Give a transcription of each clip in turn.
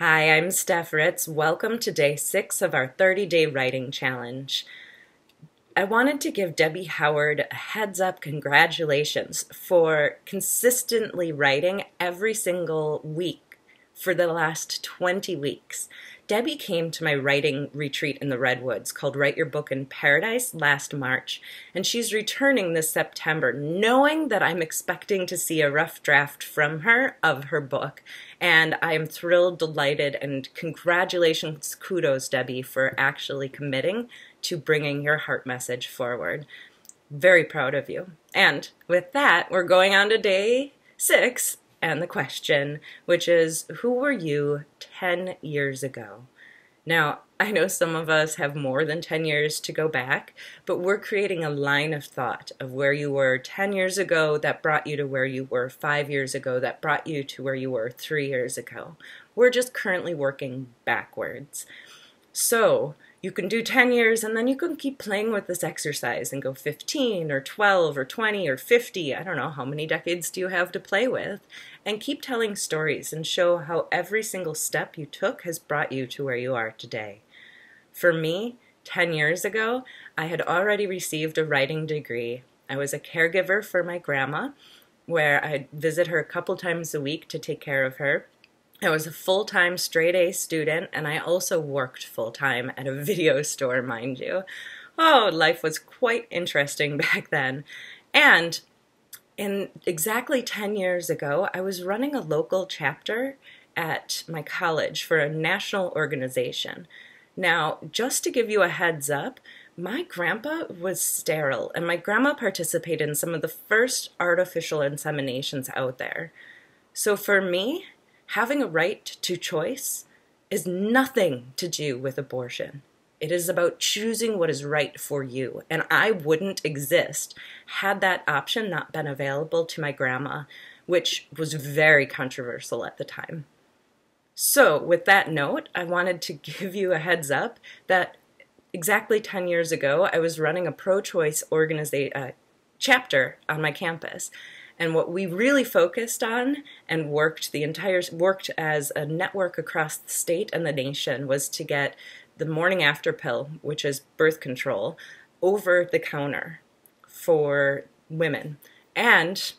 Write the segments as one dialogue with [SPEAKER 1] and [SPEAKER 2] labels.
[SPEAKER 1] Hi, I'm Steph Ritz. Welcome to day 6 of our 30-day writing challenge. I wanted to give Debbie Howard a heads up congratulations for consistently writing every single week for the last 20 weeks. Debbie came to my writing retreat in the Redwoods called Write Your Book in Paradise last March, and she's returning this September, knowing that I'm expecting to see a rough draft from her of her book. And I am thrilled, delighted, and congratulations, kudos, Debbie, for actually committing to bringing your heart message forward. Very proud of you. And with that, we're going on to day 6. And the question, which is, who were you 10 years ago? Now, I know some of us have more than 10 years to go back, but we're creating a line of thought of where you were 10 years ago that brought you to where you were 5 years ago that brought you to where you were 3 years ago. We're just currently working backwards. So you can do 10 years and then you can keep playing with this exercise and go 15 or 12 or 20 or 50. I don't know, how many decades do you have to play with? And keep telling stories and show how every single step you took has brought you to where you are today. For me, 10 years ago, I had already received a writing degree. I was a caregiver for my grandma, where I'd visit her a couple times a week to take care of her. I was a full-time straight-A student, and I also worked full-time at a video store, mind you. Oh, life was quite interesting back then. And exactly 10 years ago, I was running a local chapter at my college for a national organization. Now, just to give you a heads up, my grandpa was sterile, and my grandma participated in some of the first artificial inseminations out there. So for me, having a right to choice is nothing to do with abortion. It is about choosing what is right for you. And I wouldn't exist had that option not been available to my grandma, which was very controversial at the time. So with that note, I wanted to give you a heads up that exactly 10 years ago, I was running a pro-choice chapter on my campus. And what we really focused on and worked as a network across the state and the nation was to get the morning after pill, which is birth control, over the counter for women. And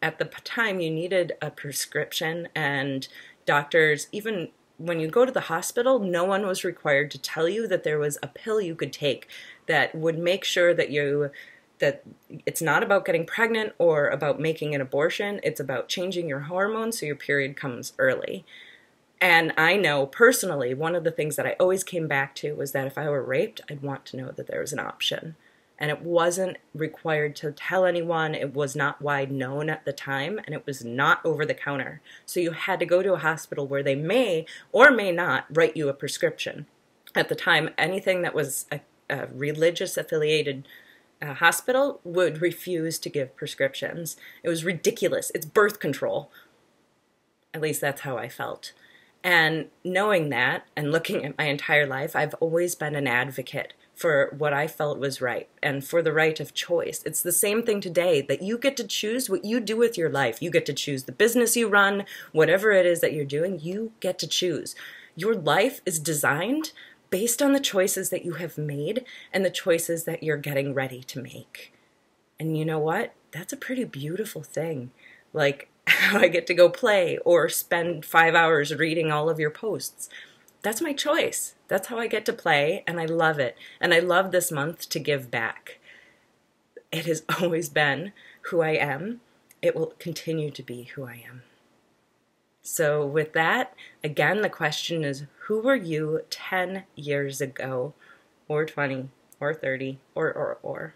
[SPEAKER 1] at the time, you needed a prescription, and doctors, even when you go to the hospital, no one was required to tell you that there was a pill you could take that would make sure that it's not about getting pregnant or about making an abortion. It's about changing your hormones so your period comes early. And I know personally, one of the things that I always came back to was that if I were raped, I'd want to know that there was an option. And it wasn't required to tell anyone. It was not wide known at the time, and it was not over the counter. So you had to go to a hospital where they may or may not write you a prescription. At the time, anything that was a religious affiliated hospital would refuse to give prescriptions. It was ridiculous. It's birth control. At least that's how I felt. And knowing that and looking at my entire life, I've always been an advocate for what I felt was right and for the right of choice. It's the same thing today, that you get to choose what you do with your life. You get to choose the business you run, whatever it is that you're doing, you get to choose. Your life is designed based on the choices that you have made and the choices that you're getting ready to make. And you know what? That's a pretty beautiful thing. Like how I get to go play or spend 5 hours reading all of your posts. That's my choice. That's how I get to play, and I love it. And I love this month to give back. It has always been who I am. It will continue to be who I am. So with that, again, the question is, who were you 10 years ago, or 20, or 30, or?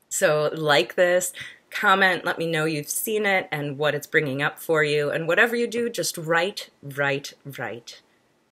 [SPEAKER 1] So like this, comment, let me know you've seen it and what it's bringing up for you. And whatever you do, just write, write, write.